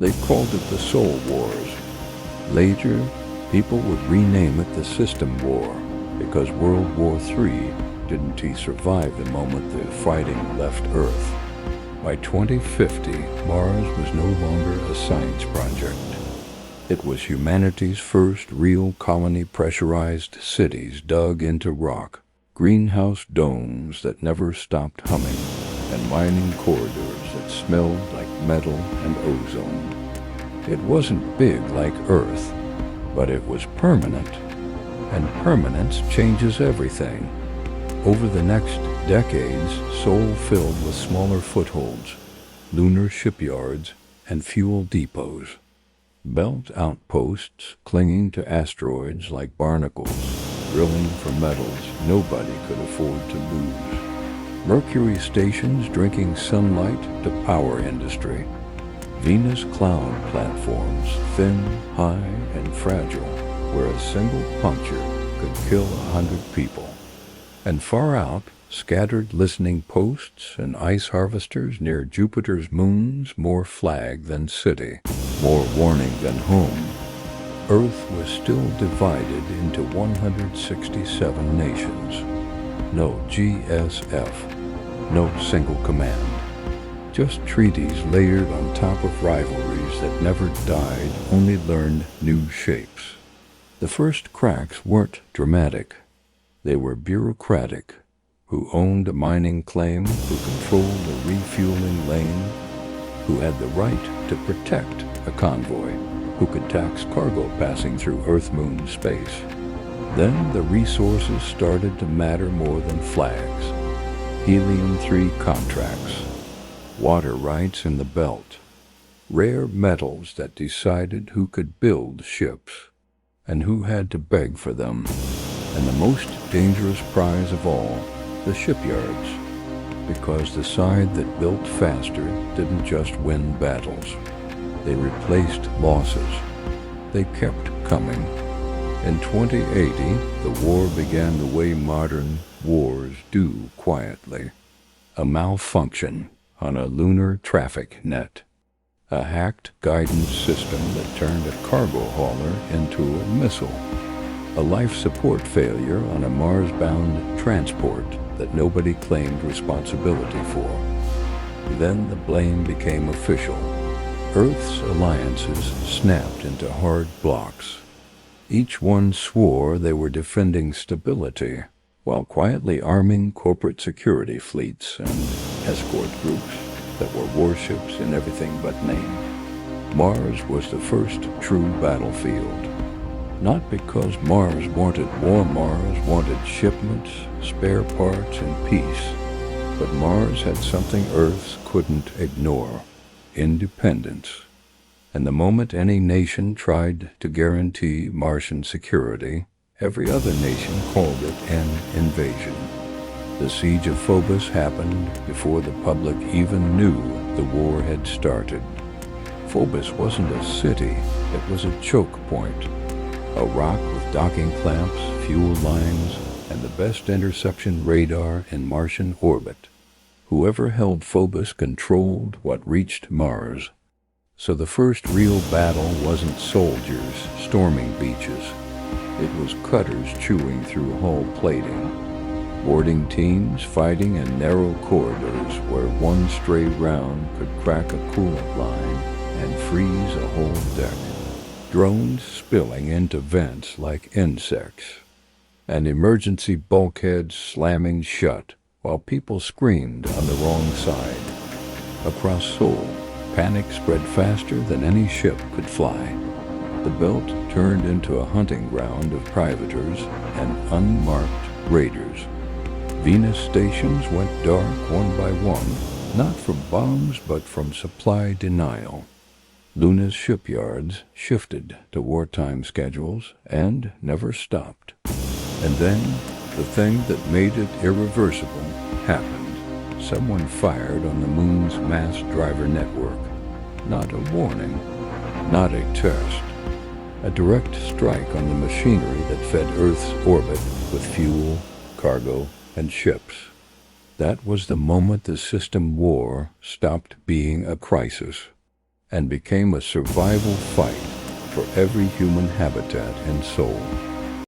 They called it the Soul Wars. Later, people would rename it the System War, because World War III didn't survive the moment the fighting left Earth. By 2050, Mars was no longer a science project. It was humanity's first real colony, pressurized cities dug into rock, greenhouse domes that never stopped humming, and mining corridors that smelled like metal and ozone. It wasn't big like Earth, but it was permanent, and permanence changes everything. Over the next decades, Sol filled with smaller footholds, lunar shipyards, and fuel depots. Belt outposts clinging to asteroids like barnacles, drilling for metals nobody could afford to lose. Mercury stations drinking sunlight to power industry. Venus cloud platforms, thin, high, and fragile, where a single puncture could kill 100 people. And far out, scattered listening posts and ice harvesters near Jupiter's moons, more flag than city, more warning than home. Earth was still divided into 167 nations. No GSF, no single command. Just treaties layered on top of rivalries that never died, only learned new shapes. The first cracks weren't dramatic. They were bureaucratic. Who owned a mining claim, who controlled a refueling lane, who had the right to protect a convoy, who could tax cargo passing through Earth-Moon space. Then the resources started to matter more than flags. Helium-3 contracts, water rights in the belt, rare metals that decided who could build ships and who had to beg for them, and the most dangerous prize of all, the shipyards, because the side that built faster didn't just win battles. They replaced losses. They kept coming. In 2080, the war began the way modern wars do quietly. A malfunction on a lunar traffic net. A hacked guidance system that turned a cargo hauler into a missile. A life support failure on a Mars-bound transport that nobody claimed responsibility for. Then the blame became official. Earth's alliances snapped into hard blocks. Each one swore they were defending stability, while quietly arming corporate security fleets and escort groups that were warships in everything but name. Mars was the first true battlefield. Not because Mars wanted war, Mars wanted shipments, spare parts, and peace. But Mars had something Earth's couldn't ignore: independence. And the moment any nation tried to guarantee Martian security, every other nation called it an invasion. The siege of Phobos happened before the public even knew the war had started. Phobos wasn't a city, it was a choke point. A rock with docking clamps, fuel lines, and the best interception radar in Martian orbit. Whoever held Phobos controlled what reached Mars. So the first real battle wasn't soldiers storming beaches. It was cutters chewing through hull plating. Boarding teams fighting in narrow corridors where one stray round could crack a coolant line and freeze a whole deck. Drones spilling into vents like insects, and emergency bulkheads slamming shut while people screamed on the wrong side. Across Seoul, panic spread faster than any ship could fly. The belt turned into a hunting ground of privateers and unmarked raiders. Venus stations went dark one by one, not from bombs but from supply denial. Luna's shipyards shifted to wartime schedules and never stopped. And then, the thing that made it irreversible happened. Someone fired on the moon's mass driver network. Not a warning, not a test. A direct strike on the machinery that fed Earth's orbit with fuel, cargo, and ships. That was the moment the system war stopped being a crisis. and became a survival fight for every human habitat and soul.